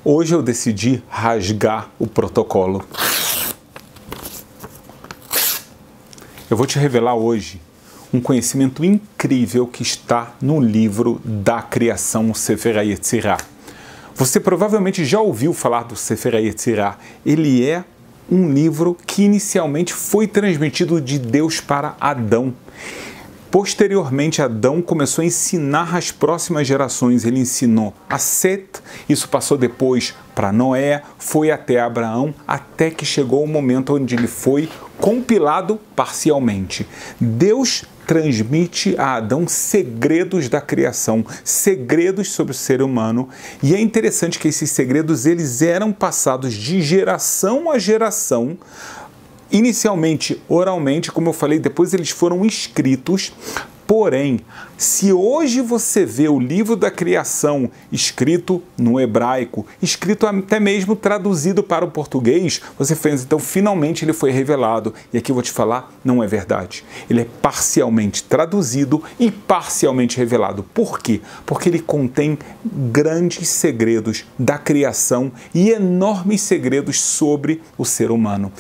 Hoje eu decidi rasgar o protocolo. Eu vou te revelar hoje um conhecimento incrível que está no livro da criação, o Sefer HaYetzirah. Você provavelmente já ouviu falar do Sefer HaYetzirah. Ele é um livro que inicialmente foi transmitido de Deus para Adão. Posteriormente, Adão começou a ensinar às próximas gerações. Ele ensinou a Set, isso passou depois para Noé, foi até Abraão, até que chegou o momento onde ele foi compilado parcialmente. Deus transmite a Adão segredos da criação, segredos sobre o ser humano, e é interessante que esses segredos eles eram passados de geração a geração. Inicialmente, oralmente, como eu falei, depois eles foram escritos. Porém, se hoje você vê o livro da criação escrito no hebraico, escrito até mesmo traduzido para o português, você pensa, então finalmente ele foi revelado. E aqui eu vou te falar, não é verdade. Ele é parcialmente traduzido e parcialmente revelado. Por quê? Porque ele contém grandes segredos da criação e enormes segredos sobre o ser humano.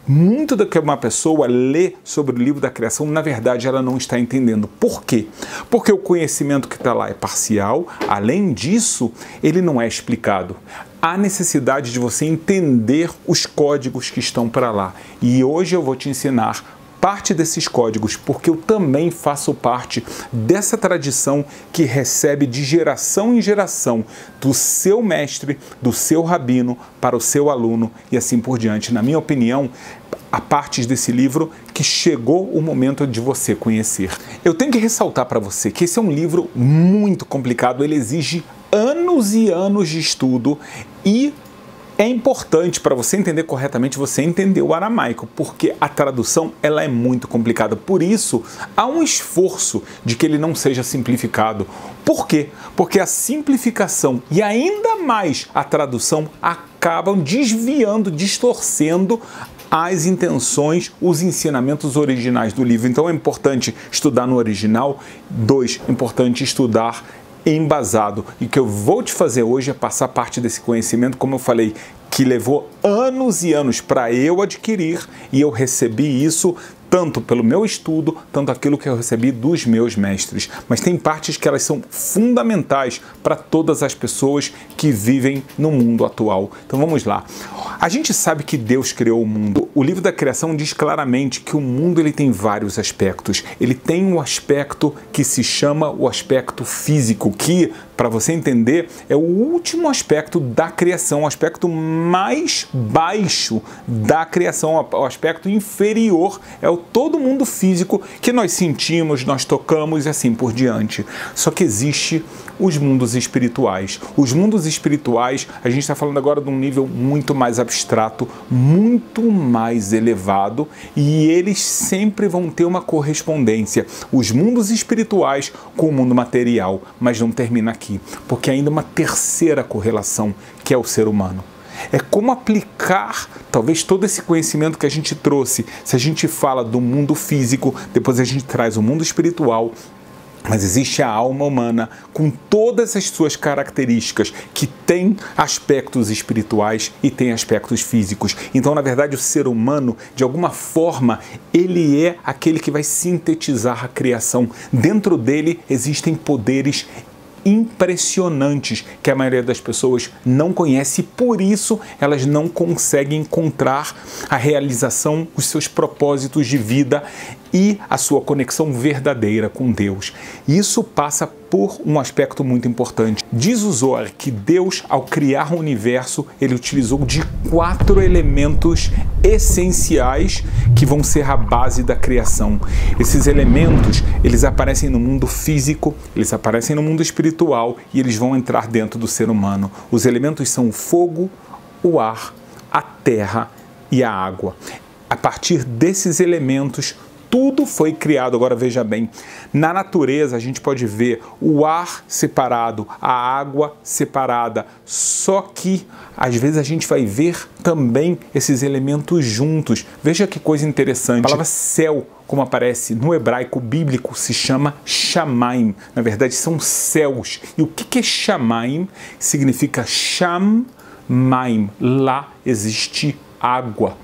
Muito do que uma pessoa lê sobre o livro da criação, na verdade, ela não está entendendo. Por quê? Porque o conhecimento que está lá é parcial, além disso, ele não é explicado. Há necessidade de você entender os códigos que estão para lá. E hoje eu vou te ensinar parte desses códigos, porque eu também faço parte dessa tradição que recebe de geração em geração do seu mestre, do seu rabino, para o seu aluno e assim por diante. Na minha opinião, há partes desse livro que chegou o momento de você conhecer. Eu tenho que ressaltar para você que esse é um livro muito complicado, ele exige anos e anos de estudo e é importante para você entender corretamente, você entender o aramaico, porque a tradução ela é muito complicada. Por isso, há um esforço de que ele não seja simplificado. Por quê? Porque a simplificação e ainda mais a tradução acabam desviando, distorcendo as intenções, os ensinamentos originais do livro. Então é importante estudar no original. 2, importante estudar embasado. E o que eu vou te fazer hoje é passar parte desse conhecimento, como eu falei, que levou anos e anos para eu adquirir, e eu recebi isso tanto pelo meu estudo, tanto aquilo que eu recebi dos meus mestres. Mas tem partes que elas são fundamentais para todas as pessoas que vivem no mundo atual. Então vamos lá. A gente sabe que Deus criou o mundo. O livro da criação diz claramente que o mundo ele tem vários aspectos. Ele tem um aspecto que se chama o aspecto físico, que, para você entender, é o último aspecto da criação, o aspecto mais baixo da criação, o aspecto inferior é o todo mundo físico que nós sentimos, nós tocamos e assim por diante. Só que existe os mundos espirituais. Os mundos espirituais, a gente está falando agora de um nível muito mais abstrato, muito mais elevado, e eles sempre vão ter uma correspondência. Os mundos espirituais com o mundo material, mas não termina aqui, porque ainda uma terceira correlação, que é o ser humano. É como aplicar, talvez, todo esse conhecimento que a gente trouxe. Se a gente fala do mundo físico, depois a gente traz o mundo espiritual, mas existe a alma humana com todas as suas características, que tem aspectos espirituais e tem aspectos físicos. Então, na verdade, o ser humano, de alguma forma, ele é aquele que vai sintetizar a criação. Dentro dele existem poderes impressionantes que a maioria das pessoas não conhece e por isso elas não conseguem encontrar a realização, os seus propósitos de vida e a sua conexão verdadeira com Deus. Isso passa por um aspecto muito importante. Diz o Zohar que Deus, ao criar o universo, ele utilizou de 4 elementos essenciais que vão ser a base da criação. Esses elementos, eles aparecem no mundo físico, eles aparecem no mundo espiritual e eles vão entrar dentro do ser humano. Os elementos são o fogo, o ar, a terra e a água. A partir desses elementos, tudo foi criado. Agora veja bem, na natureza a gente pode ver o ar separado, a água separada, só que às vezes a gente vai ver também esses elementos juntos. Veja que coisa interessante. A palavra céu, como aparece no hebraico bíblico, se chama Shamaim. Na verdade são céus. E o que é Shamaim? Significa Sham, maim, lá existe água.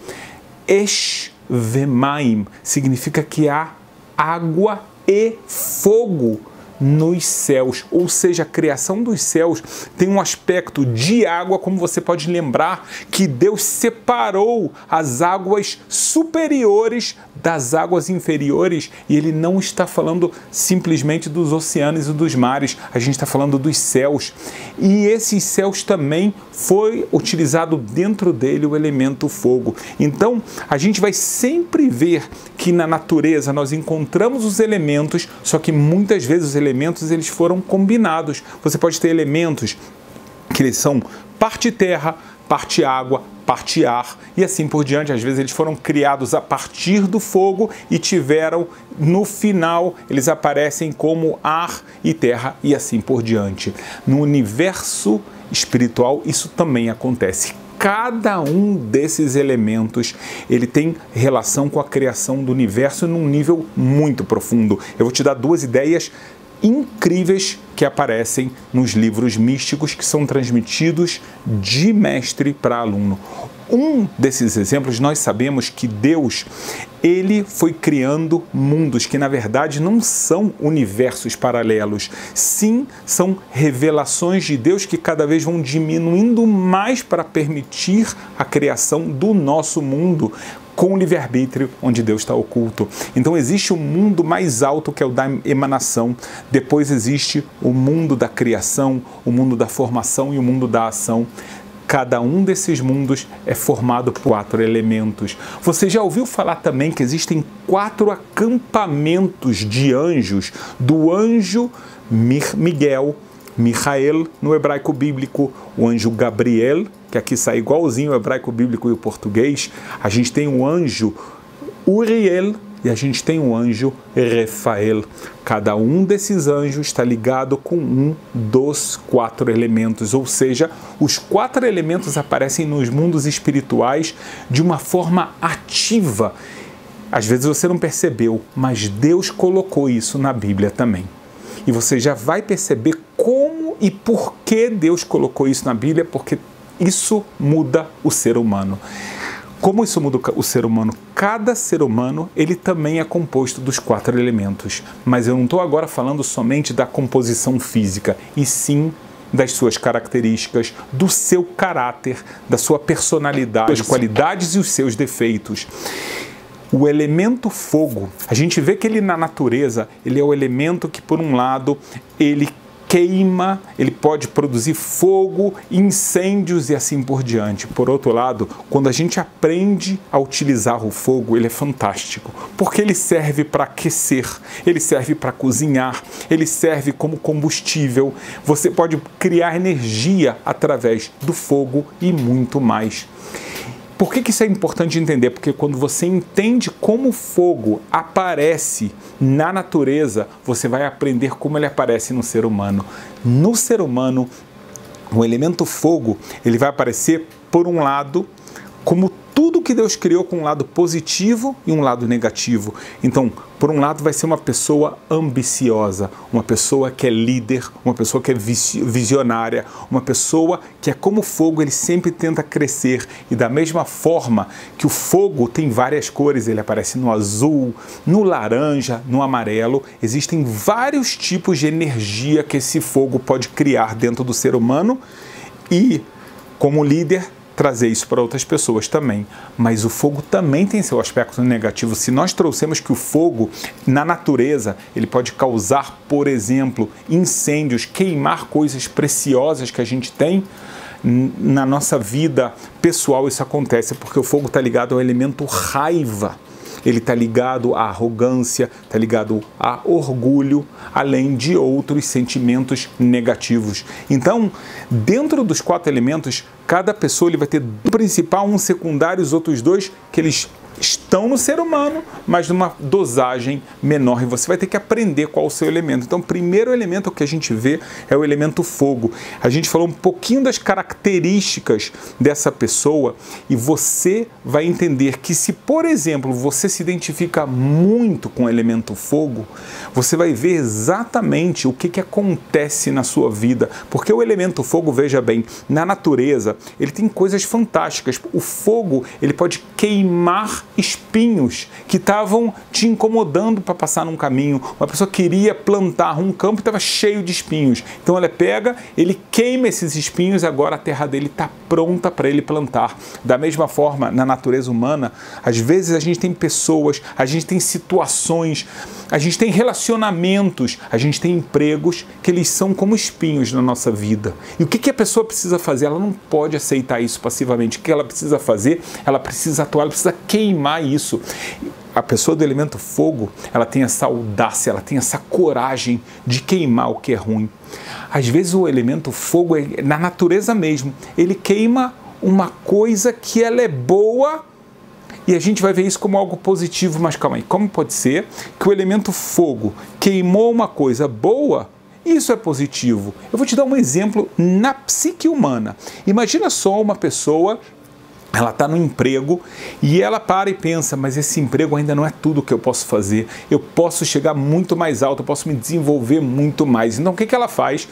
Esh vemaim significa que há água e fogo nos céus, ou seja, a criação dos céus tem um aspecto de água, como você pode lembrar que Deus separou as águas superiores das águas inferiores, e ele não está falando simplesmente dos oceanos e dos mares, a gente está falando dos céus, e esses céus também foi utilizado dentro dele o elemento fogo. Então a gente vai sempre ver que na natureza nós encontramos os elementos, só que muitas vezes os elementos eles foram combinados. Você pode ter elementos que eles são parte terra, parte água, parte ar e assim por diante. Às vezes eles foram criados a partir do fogo e tiveram, no final, eles aparecem como ar e terra e assim por diante. No universo espiritual isso também acontece. Cada um desses elementos, ele tem relação com a criação do universo num nível muito profundo. Eu vou te dar duas ideias incríveis que aparecem nos livros místicos que são transmitidos de mestre para aluno. Um desses exemplos, nós sabemos que Deus, ele foi criando mundos que na verdade não são universos paralelos, sim, são revelações de Deus que cada vez vão diminuindo mais para permitir a criação do nosso mundo, com o livre-arbítrio, onde Deus está oculto. Então existe um mundo mais alto que é o da emanação, depois existe o mundo da criação, o mundo da formação e o mundo da ação. Cada um desses mundos é formado por 4 elementos. Você já ouviu falar também que existem 4 acampamentos de anjos, do anjo Miguel, Michael no hebraico bíblico, o anjo Gabriel, que aqui sai igualzinho o hebraico bíblico e o português, a gente tem o anjo Uriel e a gente tem o anjo Rafael. Cada um desses anjos está ligado com um dos 4 elementos, ou seja, os 4 elementos aparecem nos mundos espirituais de uma forma ativa. Às vezes você não percebeu, mas Deus colocou isso na Bíblia também. E você já vai perceber como e por que Deus colocou isso na Bíblia, porque isso muda o ser humano. Como isso muda o ser humano? Cada ser humano, ele também é composto dos 4 elementos. Mas eu não estou agora falando somente da composição física, e sim das suas características, do seu caráter, da sua personalidade, das qualidades e os seus defeitos. O elemento fogo, a gente vê que ele na natureza, ele é o elemento que por um lado, ele queima, ele pode produzir fogo, incêndios e assim por diante. Por outro lado, quando a gente aprende a utilizar o fogo, ele é fantástico, porque ele serve para aquecer, ele serve para cozinhar, ele serve como combustível, você pode criar energia através do fogo e muito mais. Por que isso é importante entender? Porque quando você entende como o fogo aparece na natureza, você vai aprender como ele aparece no ser humano. No ser humano, o elemento fogo, ele vai aparecer, por um lado, como tudo que Deus criou com um lado positivo e um lado negativo. Então, por um lado vai ser uma pessoa ambiciosa, uma pessoa que é líder, uma pessoa que é visionária, uma pessoa que é como fogo, ele sempre tenta crescer. E da mesma forma que o fogo tem várias cores, ele aparece no azul, no laranja, no amarelo, existem vários tipos de energia que esse fogo pode criar dentro do ser humano e, como líder, trazer isso para outras pessoas também. Mas o fogo também tem seu aspecto negativo. Se nós trouxemos que o fogo, na natureza, ele pode causar, por exemplo, incêndios, queimar coisas preciosas que a gente tem, na nossa vida pessoal isso acontece, porque o fogo está ligado ao elemento raiva. Ele está ligado à arrogância, está ligado a orgulho, além de outros sentimentos negativos. Então, dentro dos 4 elementos, cada pessoa ele vai ter um principal, um secundário, os outros 2 que eles estão no ser humano, mas numa dosagem menor, e você vai ter que aprender qual é o seu elemento. Então, o primeiro elemento que a gente vê é o elemento fogo. A gente falou um pouquinho das características dessa pessoa e você vai entender que se, por exemplo, você se identifica muito com o elemento fogo, você vai ver exatamente o que acontece na sua vida, porque o elemento fogo, veja bem, na natureza, ele tem coisas fantásticas. O fogo, ele pode queimar espinhos que estavam te incomodando para passar num caminho. Uma pessoa queria plantar um campo e estava cheio de espinhos. Então ela pega, ele queima esses espinhos e agora a terra dele está pronta para ele plantar. Da mesma forma, na natureza humana, às vezes a gente tem pessoas, a gente tem situações, a gente tem relacionamentos, a gente tem empregos que eles são como espinhos na nossa vida. E o que a pessoa precisa fazer? Ela não pode aceitar isso passivamente. O que ela precisa fazer? Ela precisa atuar, ela precisa queimar isso. A pessoa do elemento fogo, ela tem essa audácia, ela tem essa coragem de queimar o que é ruim. Às vezes o elemento fogo, na natureza mesmo, ele queima uma coisa que ela é boa e a gente vai ver isso como algo positivo, mas calma aí, como pode ser que o elemento fogo queimou uma coisa boa? Isso é positivo. Eu vou te dar um exemplo na psique humana. Imagina só uma pessoa, ela está no emprego e ela para e pensa, mas esse emprego ainda não é tudo que eu posso fazer, eu posso chegar muito mais alto, eu posso me desenvolver muito mais. Então o que ela faz?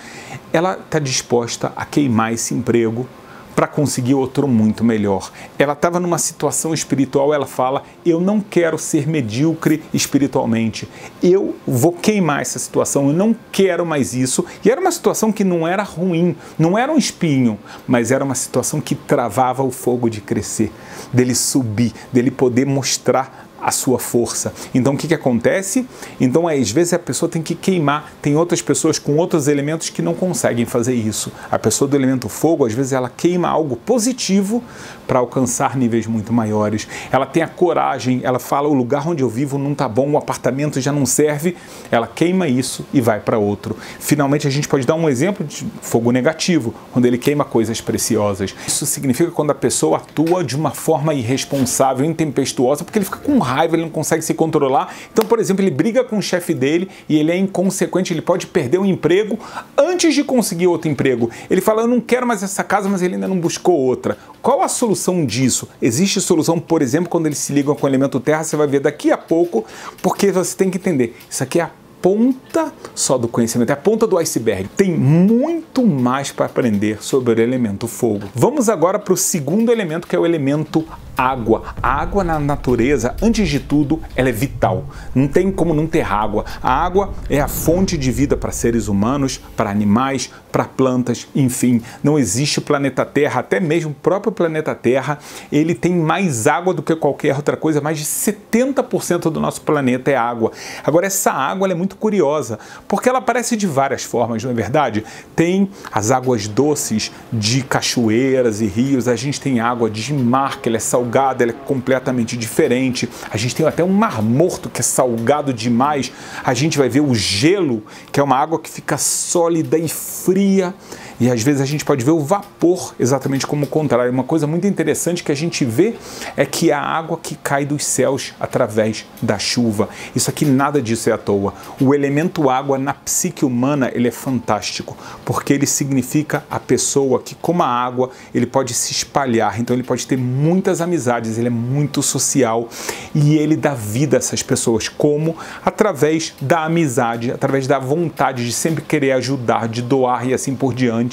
Ela está disposta a queimar esse emprego para conseguir outro muito melhor. Ela estava numa situação espiritual, ela fala, eu não quero ser medíocre espiritualmente, eu vou queimar essa situação, eu não quero mais isso. E era uma situação que não era ruim, não era um espinho, mas era uma situação que travava o fogo de crescer, dele subir, dele poder mostrar a sua força. Então o que acontece? Então às vezes a pessoa tem que queimar. Tem outras pessoas com outros elementos que não conseguem fazer isso. A pessoa do elemento fogo, às vezes ela queima algo positivo para alcançar níveis muito maiores. Ela tem a coragem, ela fala, o lugar onde eu vivo não está bom, o apartamento já não serve, ela queima isso e vai para outro. Finalmente a gente pode dar um exemplo de fogo negativo, quando ele queima coisas preciosas. Isso significa quando a pessoa atua de uma forma irresponsável, intempestuosa, porque ele fica com raiva, ele não consegue se controlar. Então, por exemplo, ele briga com o chefe dele e ele é inconsequente, ele pode perder o emprego antes de conseguir outro emprego. Ele fala, eu não quero mais essa casa, mas ele ainda não buscou outra. Qual a solução disso? Existe solução, por exemplo, quando eles se ligam com o elemento terra, você vai ver daqui a pouco, porque você tem que entender, isso aqui é a ponta só do conhecimento, é a ponta do iceberg. Tem muito mais para aprender sobre o elemento fogo. Vamos agora para o segundo elemento, que é o elemento água. A água na natureza, antes de tudo, ela é vital. Não tem como não ter água. A água é a fonte de vida para seres humanos, para animais, para plantas, enfim. Não existe o planeta Terra, até mesmo o próprio planeta Terra, ele tem mais água do que qualquer outra coisa. Mais de 70% do nosso planeta é água. Agora, essa água ela é muito curiosa, porque ela aparece de várias formas, não é verdade? Tem as águas doces de cachoeiras e rios, a gente tem água de mar, que ela é salgada, ela é completamente diferente. A gente tem até um mar morto que é salgado demais. A gente vai ver o gelo, que é uma água que fica sólida e fria. E às vezes a gente pode ver o vapor exatamente como o contrário. Uma coisa muito interessante que a gente vê é que a água que cai dos céus através da chuva. Isso aqui, nada disso é à toa. O elemento água na psique humana, ele é fantástico, porque ele significa a pessoa que, como a água, ele pode se espalhar. Então ele pode ter muitas amizades, ele é muito social e ele dá vida a essas pessoas. Como? Através da amizade, através da vontade de sempre querer ajudar, de doar e assim por diante.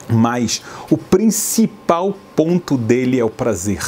Mas o principal ponto dele é o prazer.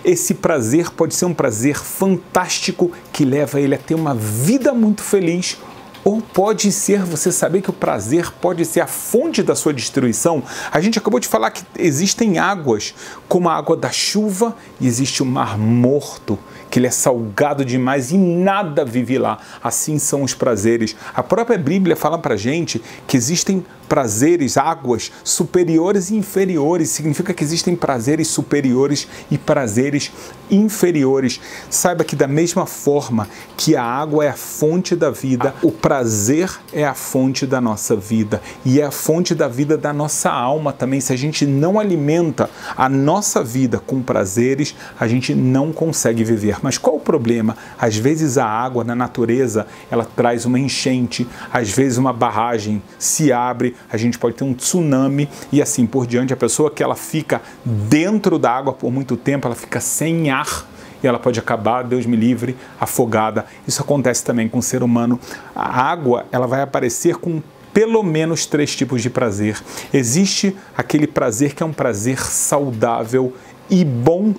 Esse prazer pode ser um prazer fantástico que leva ele a ter uma vida muito feliz, ou pode ser você saber que o prazer pode ser a fonte da sua destruição. A gente acabou de falar que existem águas, como a água da chuva, e existe o mar morto, que ele é salgado demais e nada vive lá. Assim são os prazeres. A própria Bíblia fala pra gente que existem prazeres, águas superiores e inferiores. Significa que existem prazeres superiores e prazeres inferiores. Saiba que da mesma forma que a água é a fonte da vida, o prazer é a fonte da nossa vida e é a fonte da vida da nossa alma também. Se a gente não alimenta a nossa vida com prazeres, a gente não consegue viver. Mas qual o problema? Às vezes a água na natureza, ela traz uma enchente, às vezes uma barragem se abre, a gente pode ter um tsunami e assim por diante. A pessoa que ela fica dentro da água por muito tempo, ela fica sem ar e ela pode acabar, Deus me livre, afogada. Isso acontece também com o ser humano. A água, ela vai aparecer com pelo menos 3 tipos de prazer. Existe aquele prazer que é um prazer saudável e bom,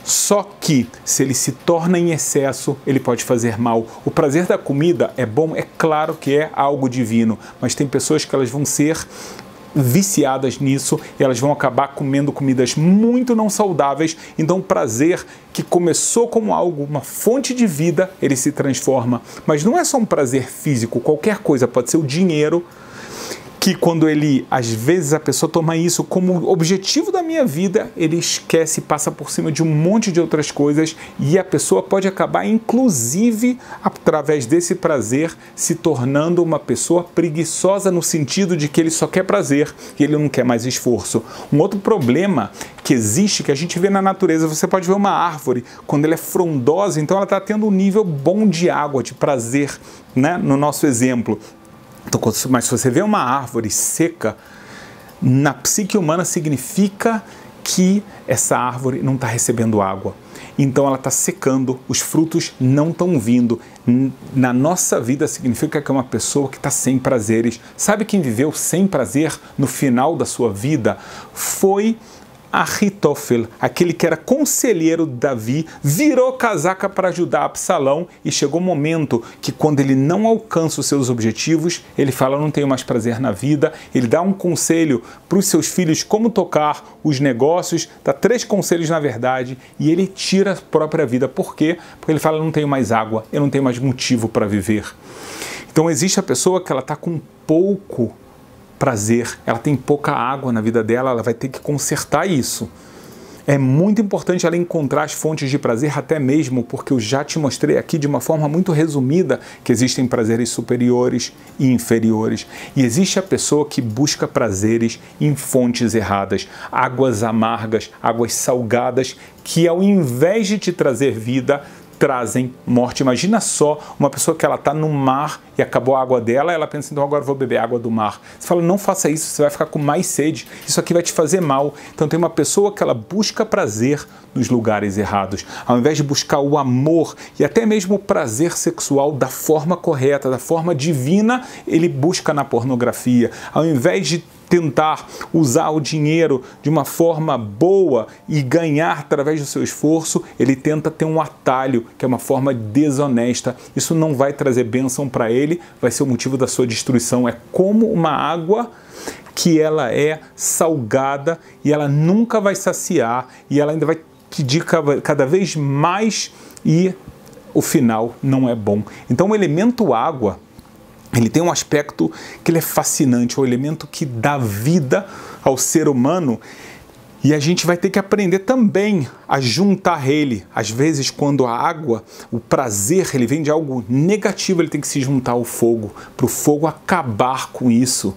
só que se ele se torna em excesso, ele pode fazer mal. O prazer da comida é bom, é claro que é algo divino, mas tem pessoas que elas vão ser viciadas nisso e elas vão acabar comendo comidas muito não saudáveis. Então o prazer que começou como algo, uma fonte de vida, ele se transforma. Mas não é só um prazer físico, qualquer coisa, pode ser o dinheiro, que quando ele, às vezes a pessoa toma isso como objetivo da minha vida, ele esquece, passa por cima de um monte de outras coisas e a pessoa pode acabar, inclusive, através desse prazer, se tornando uma pessoa preguiçosa no sentido de que ele só quer prazer e ele não quer mais esforço. Um outro problema que existe, que a gente vê na natureza, você pode ver uma árvore, quando ela é frondosa, então ela está tendo um nível bom de água, de prazer, né? No nosso exemplo. Mas se você vê uma árvore seca, na psique humana significa que essa árvore não está recebendo água. Então ela está secando, os frutos não estão vindo. Na nossa vida significa que é uma pessoa que está sem prazeres. Sabe quem viveu sem prazer no final da sua vida? Foi Ahitofel, aquele que era conselheiro de Davi, virou casaca para ajudar Absalão e chegou um momento que quando ele não alcança os seus objetivos, ele fala, não tenho mais prazer na vida, ele dá um conselho para os seus filhos como tocar os negócios, dá 3 conselhos na verdade e ele tira a própria vida. Por quê? Porque ele fala, não tenho mais água, eu não tenho mais motivo para viver. Então existe a pessoa que ela está com pouco prazer, ela tem pouca água na vida dela, ela vai ter que consertar isso. É muito importante ela encontrar as fontes de prazer, até mesmo porque eu já te mostrei aqui de uma forma muito resumida que existem prazeres superiores e inferiores. E existe a pessoa que busca prazeres em fontes erradas, águas amargas, águas salgadas, que ao invés de te trazer vida, trazem morte. Imagina só uma pessoa que ela está no mar e acabou a água dela, ela pensa, então agora eu vou beber água do mar. Você fala, não faça isso, você vai ficar com mais sede, isso aqui vai te fazer mal. Então tem uma pessoa que ela busca prazer nos lugares errados, ao invés de buscar o amor e até mesmo o prazer sexual da forma correta, da forma divina, ele busca na pornografia. Ao invés de tentar usar o dinheiro de uma forma boa e ganhar através do seu esforço, ele tenta ter um atalho, que é uma forma desonesta. Isso não vai trazer bênção para ele, vai ser o motivo da sua destruição. É como uma água que ela é salgada e ela nunca vai saciar e ela ainda vai pedir cada vez mais e o final não é bom. Então o elemento água, ele tem um aspecto que ele é fascinante, o elemento que dá vida ao ser humano e a gente vai ter que aprender também a juntar ele. Às vezes, quando a água, o prazer, ele vem de algo negativo, ele tem que se juntar ao fogo, para o fogo acabar com isso.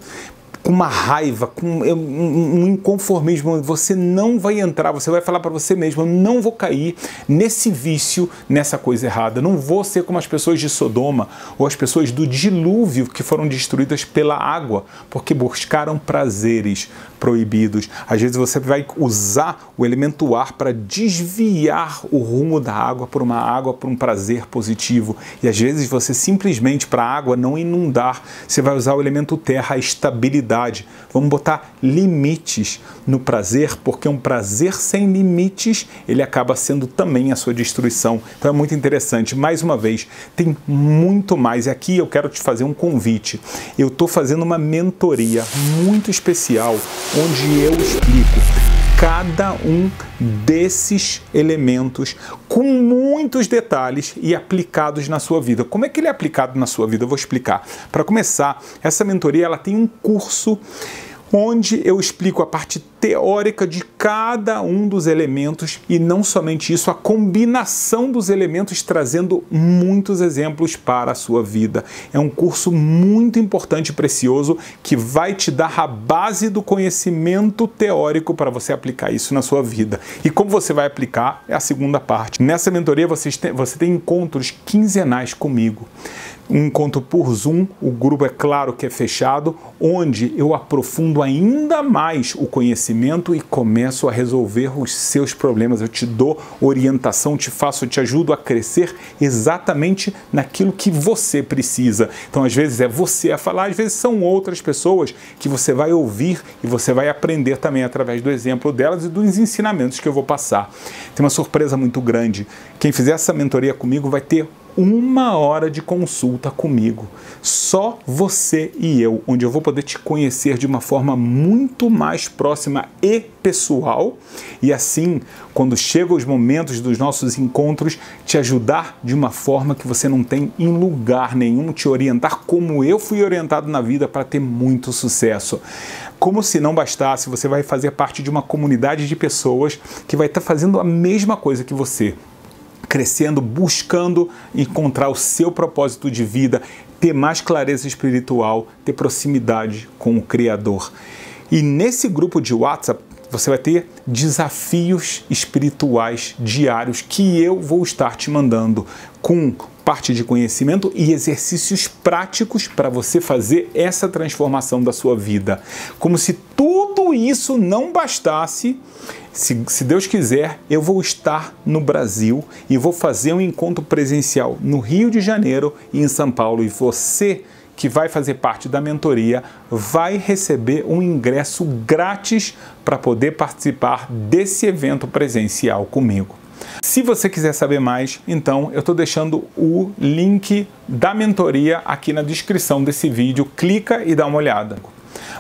Com uma raiva, com um inconformismo, você não vai entrar, você vai falar para você mesmo, eu não vou cair nesse vício, nessa coisa errada, não vou ser como as pessoas de Sodoma ou as pessoas do dilúvio que foram destruídas pela água, porque buscaram prazeres proibidos. Às vezes você vai usar o elemento ar para desviar o rumo da água para um prazer positivo. E às vezes você simplesmente, para a água não inundar, você vai usar o elemento terra, a estabilidade. Vamos botar limites no prazer, porque um prazer sem limites, ele acaba sendo também a sua destruição. Então é muito interessante. Mais uma vez, tem muito mais. E aqui eu quero te fazer um convite. Eu estou fazendo uma mentoria muito especial, onde eu explico cada um desses elementos com muitos detalhes e aplicados na sua vida. Como é que ele é aplicado na sua vida? Eu vou explicar. Para começar, essa mentoria ela tem um curso onde eu explico a parte teórica de cada um dos elementos e não somente isso, a combinação dos elementos trazendo muitos exemplos para a sua vida. É um curso muito importante e precioso que vai te dar a base do conhecimento teórico para você aplicar isso na sua vida. E como você vai aplicar é a segunda parte. Nessa mentoria você tem encontros quinzenais comigo. Um encontro por Zoom, o grupo é claro que é fechado, onde eu aprofundo ainda mais o conhecimento e começo a resolver os seus problemas. Eu te dou orientação, te ajudo a crescer exatamente naquilo que você precisa. Então, às vezes é você a falar, às vezes são outras pessoas que você vai ouvir e você vai aprender também através do exemplo delas e dos ensinamentos que eu vou passar. Tem uma surpresa muito grande. Quem fizer essa mentoria comigo vai ter 1 hora de consulta comigo, só você e eu, onde eu vou poder te conhecer de uma forma muito mais próxima e pessoal e assim, quando chegam os momentos dos nossos encontros, te ajudar de uma forma que você não tem em lugar nenhum, te orientar como eu fui orientado na vida para ter muito sucesso. Como se não bastasse, você vai fazer parte de uma comunidade de pessoas que vai estar fazendo a mesma coisa que você, crescendo, buscando encontrar o seu propósito de vida, ter mais clareza espiritual, ter proximidade com o Criador. E nesse grupo de WhatsApp, você vai ter desafios espirituais diários que eu vou estar te mandando com parte de conhecimento e exercícios práticos para você fazer essa transformação da sua vida. Como se tudo isso não bastasse, se Deus quiser, eu vou estar no Brasil e vou fazer um encontro presencial no Rio de Janeiro e em São Paulo. E você que vai fazer parte da mentoria vai receber um ingresso grátis para poder participar desse evento presencial comigo. Se você quiser saber mais, então eu estou deixando o link da mentoria aqui na descrição desse vídeo. Clica e dá uma olhada.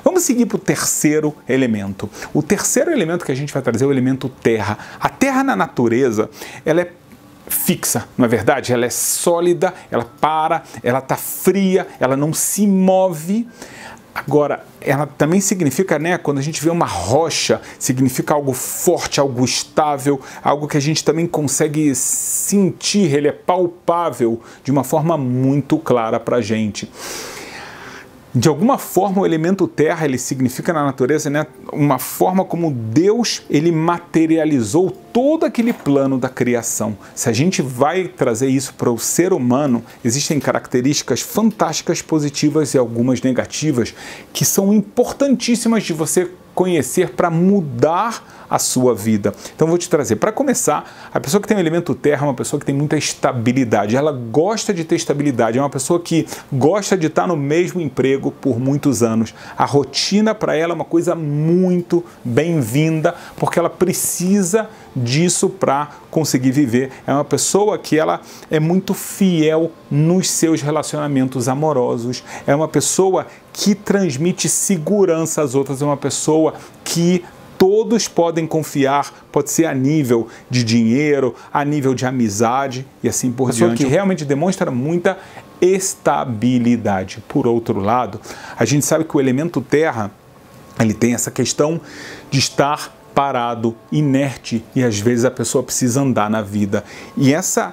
Vamos seguir para o terceiro elemento. O terceiro elemento que a gente vai trazer é o elemento terra. A terra na natureza, ela é fixa, não é verdade? Ela é sólida, ela está fria, ela não se move. Agora, ela também significa, né, quando a gente vê uma rocha, significa algo forte, algo estável, algo que a gente também consegue sentir, ele é palpável de uma forma muito clara para a gente. De alguma forma, o elemento terra, ele significa na natureza, né, uma forma como Deus ele materializou todo aquele plano da criação. Se a gente vai trazer isso para o ser humano, existem características fantásticas positivas e algumas negativas que são importantíssimas de você conhecer para mudar a sua vida. Então vou te trazer, para começar, a pessoa que tem o elemento terra é uma pessoa que tem muita estabilidade, ela gosta de ter estabilidade, é uma pessoa que gosta de estar no mesmo emprego por muitos anos. A rotina para ela é uma coisa muito bem-vinda, porque ela precisa disso para conseguir viver. É uma pessoa que ela é muito fiel nos seus relacionamentos amorosos, é uma pessoa que transmite segurança às outras, é uma pessoa que todos podem confiar, pode ser a nível de dinheiro, a nível de amizade e assim por diante, que realmente demonstra muita estabilidade. Por outro lado, a gente sabe que o elemento terra, ele tem essa questão de estar parado, inerte, e às vezes a pessoa precisa andar na vida. E essa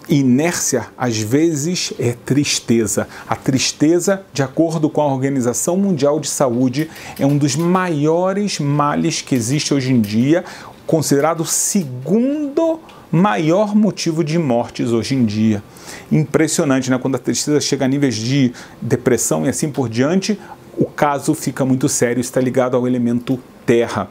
inércia, às vezes, é tristeza. A tristeza, de acordo com a Organização Mundial de Saúde, é um dos maiores males que existe hoje em dia, considerado o segundo maior motivo de mortes hoje em dia. Impressionante, né? Quando a tristeza chega a níveis de depressão e assim por diante, o caso fica muito sério, está ligado ao elemento terra.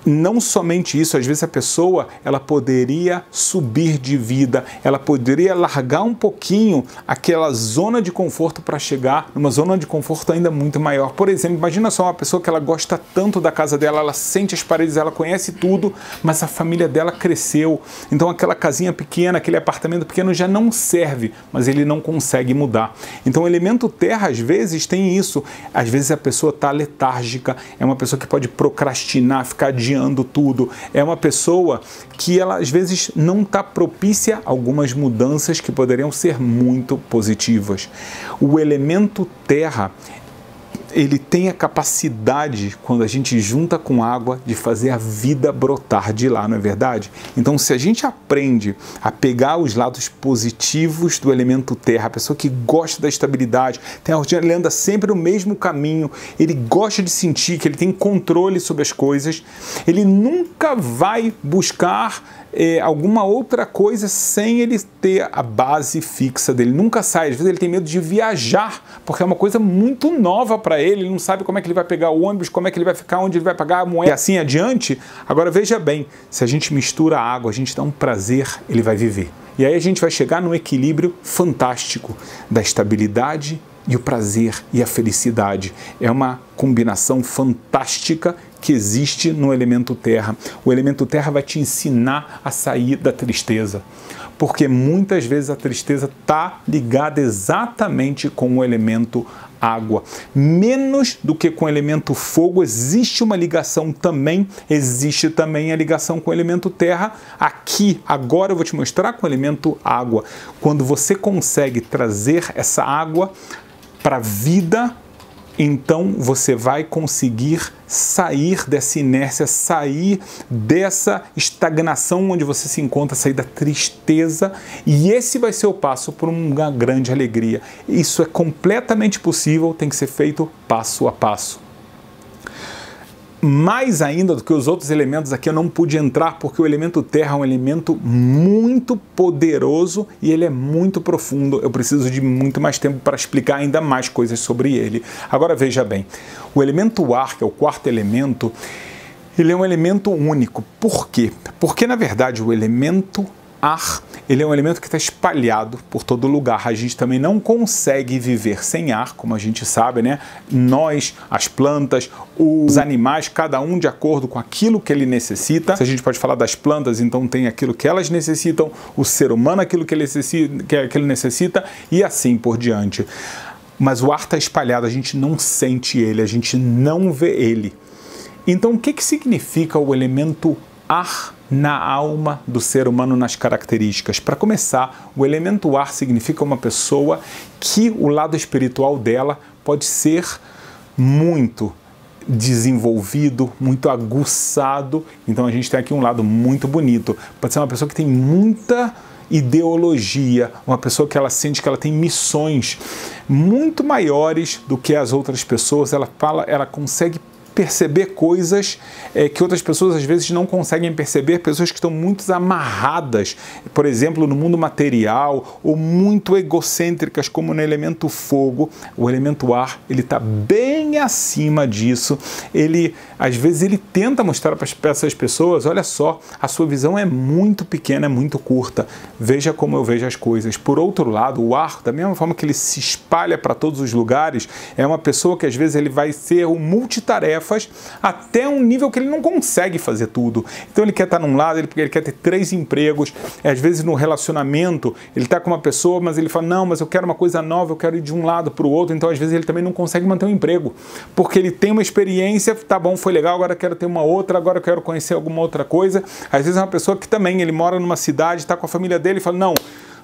Não somente isso, às vezes a pessoa ela poderia subir de vida, ela poderia largar um pouquinho aquela zona de conforto para chegar numa zona de conforto ainda muito maior. Por exemplo, imagina só uma pessoa que ela gosta tanto da casa dela, ela sente as paredes, ela conhece tudo, mas a família dela cresceu. Então aquela casinha pequena, aquele apartamento pequeno já não serve, mas ele não consegue mudar. Então o elemento terra às vezes tem isso. Às vezes a pessoa está letárgica, é uma pessoa que pode procrastinar, ficar adiando adiando tudo. É uma pessoa que ela às vezes não está propícia a algumas mudanças que poderiam ser muito positivas. O elemento terra, ele tem a capacidade, quando a gente junta com água, de fazer a vida brotar de lá, não é verdade? Então, se a gente aprende a pegar os lados positivos do elemento terra, a pessoa que gosta da estabilidade, tem a rotina, ele anda sempre no mesmo caminho, ele gosta de sentir que ele tem controle sobre as coisas, ele nunca vai buscar alguma outra coisa sem ele ter a base fixa dele, nunca sai. Às vezes ele tem medo de viajar, porque é uma coisa muito nova para ele não sabe como é que ele vai pegar o ônibus, como é que ele vai ficar, onde ele vai pagar a moeda e assim adiante. Agora veja bem, se a gente mistura a água, a gente dá um prazer, ele vai viver. E aí a gente vai chegar num equilíbrio fantástico da estabilidade e o prazer e a felicidade. É uma combinação fantástica que existe no elemento terra. O elemento terra vai te ensinar a sair da tristeza, porque muitas vezes a tristeza está ligada exatamente com o elemento água. Menos do que com o elemento fogo, existe uma ligação também, existe também a ligação com o elemento terra. Aqui, agora eu vou te mostrar com o elemento água. Quando você consegue trazer essa água para a vida, então você vai conseguir sair dessa inércia, sair dessa estagnação onde você se encontra, sair da tristeza, e esse vai ser o passo para uma grande alegria. Isso é completamente possível, tem que ser feito passo a passo. Mais ainda do que os outros elementos aqui eu não pude entrar, porque o elemento terra é um elemento muito poderoso e ele é muito profundo. Eu preciso de muito mais tempo para explicar ainda mais coisas sobre ele. Agora veja bem, o elemento ar, que é o quarto elemento, ele é um elemento único. Por quê? Porque na verdade o elemento ar, ele é um elemento que está espalhado por todo lugar. A gente também não consegue viver sem ar, como a gente sabe, né? Nós, as plantas, os animais, cada um de acordo com aquilo que ele necessita. Se a gente pode falar das plantas, então tem aquilo que elas necessitam, o ser humano aquilo que ele necessita e assim por diante. Mas o ar está espalhado, a gente não sente ele, a gente não vê ele. Então o que significa o elemento ar na alma do ser humano, nas características? Para começar, o elemento ar significa uma pessoa que o lado espiritual dela pode ser muito desenvolvido, muito aguçado. Então a gente tem aqui um lado muito bonito. Pode ser uma pessoa que tem muita ideologia, uma pessoa que ela sente que ela tem missões muito maiores do que as outras pessoas. Ela consegue perceber coisas que outras pessoas às vezes não conseguem perceber, pessoas que estão muito amarradas, por exemplo, no mundo material, ou muito egocêntricas, como no elemento fogo. O elemento ar, ele está bem acima disso. Às vezes ele tenta mostrar para essas pessoas, olha só, a sua visão é muito pequena, é muito curta, veja como eu vejo as coisas. Por outro lado, o ar, da mesma forma que ele se espalha para todos os lugares, é uma pessoa que às vezes ele vai ser um multitarefa até um nível que ele não consegue fazer tudo. Então ele quer estar num lado, ele quer ter 3 empregos, às vezes no relacionamento ele está com uma pessoa, mas ele fala, não, mas eu quero uma coisa nova, eu quero ir de um lado para o outro. Então às vezes ele também não consegue manter um emprego, porque ele tem uma experiência, tá bom, foi legal, agora eu quero ter uma outra, agora eu quero conhecer alguma outra coisa. Às vezes é uma pessoa que também, ele mora numa cidade, está com a família dele e fala, não,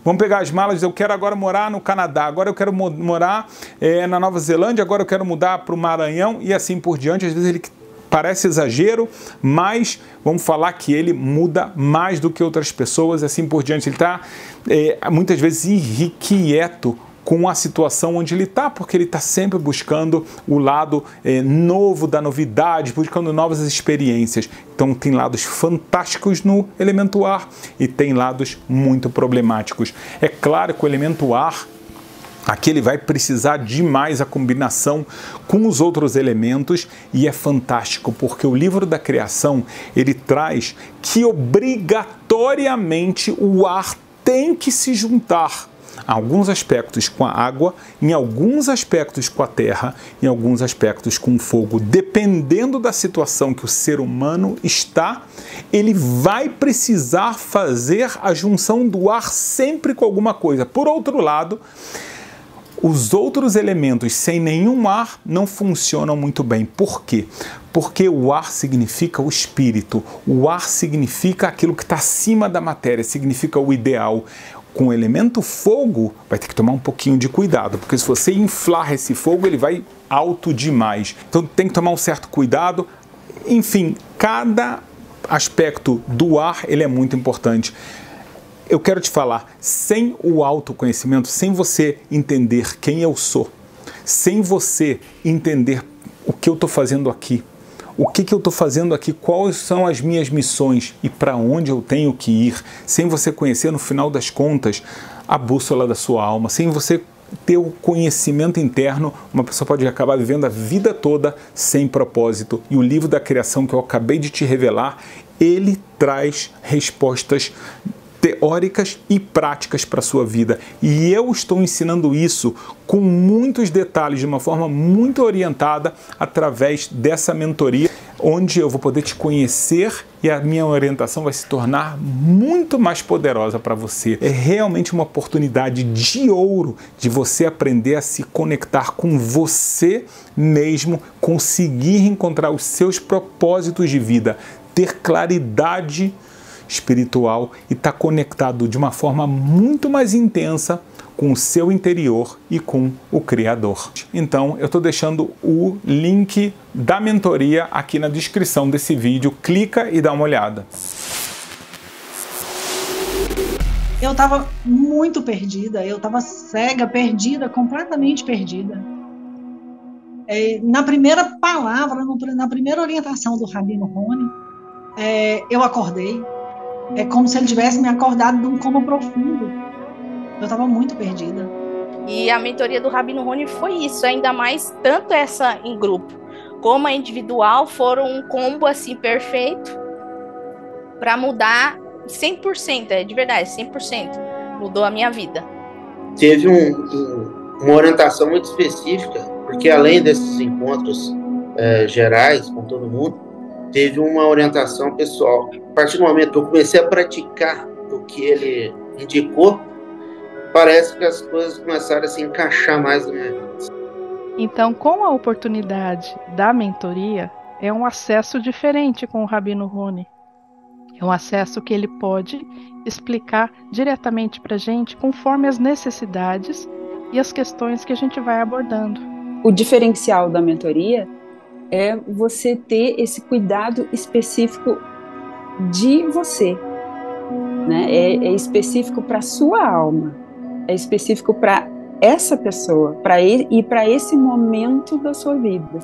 vamos pegar as malas, eu quero agora morar no Canadá, agora eu quero morar na Nova Zelândia, agora eu quero mudar para o Maranhão e assim por diante. Às vezes ele parece exagero, mas vamos falar que ele muda mais do que outras pessoas e assim por diante. Ele está muitas vezes irrequieto com a situação onde ele está, porque ele está sempre buscando o lado novo da novidade, buscando novas experiências. Então tem lados fantásticos no elemento ar e tem lados muito problemáticos. É claro que o elemento ar, aqui ele vai precisar demais a combinação com os outros elementos, e é fantástico porque o livro da criação, ele traz que obrigatoriamente o ar tem que se juntar em alguns aspectos com a água, em alguns aspectos com a terra, em alguns aspectos com o fogo. Dependendo da situação que o ser humano está, ele vai precisar fazer a junção do ar sempre com alguma coisa. Por outro lado, os outros elementos sem nenhum ar não funcionam muito bem. Por quê? Porque o ar significa o espírito, o ar significa aquilo que está acima da matéria, significa o ideal. Com o elemento fogo, vai ter que tomar um pouquinho de cuidado, porque se você inflar esse fogo, ele vai alto demais. Então tem que tomar um certo cuidado. Enfim, cada aspecto do ar, ele é muito importante. Eu quero te falar, sem o autoconhecimento, sem você entender quem eu sou, sem você entender o que eu estou fazendo aqui, o que eu estou fazendo aqui, quais são as minhas missões e para onde eu tenho que ir, sem você conhecer, no final das contas, a bússola da sua alma, sem você ter o conhecimento interno, uma pessoa pode acabar vivendo a vida toda sem propósito. E o livro da criação que eu acabei de te revelar, ele traz respostas teóricas e práticas para a sua vida. E eu estou ensinando isso com muitos detalhes, de uma forma muito orientada, através dessa mentoria, onde eu vou poder te conhecer e a minha orientação vai se tornar muito mais poderosa para você. É realmente uma oportunidade de ouro de você aprender a se conectar com você mesmo, conseguir encontrar os seus propósitos de vida, ter claridade espiritual e estar conectado de uma forma muito mais intensa com o seu interior e com o Criador. Então, eu estou deixando o link da mentoria aqui na descrição desse vídeo. Clica e dá uma olhada. Eu estava muito perdida, eu estava cega, perdida, completamente perdida. Na primeira palavra, na primeira orientação do Rabino Rony, eu acordei. É como se ele tivesse me acordado de um coma profundo. Eu estava muito perdida. E a mentoria do Rabino Rony foi isso, ainda mais tanto essa em grupo como a individual foram um combo assim perfeito para mudar 100%, de verdade, 100%. Mudou a minha vida. Teve uma orientação muito específica, porque além desses encontros gerais com todo mundo, teve uma orientação pessoal. A partir do momento que eu comecei a praticar o que ele indicou, parece que as coisas começaram a se encaixar mais na minha vida. Então, com a oportunidade da mentoria, é um acesso diferente com o Rabino Rony. É um acesso que ele pode explicar diretamente para a gente conforme as necessidades e as questões que a gente vai abordando. O diferencial da mentoria é você ter esse cuidado específico de você, né? É específico para a sua alma, é específico para essa pessoa, para esse momento da sua vida.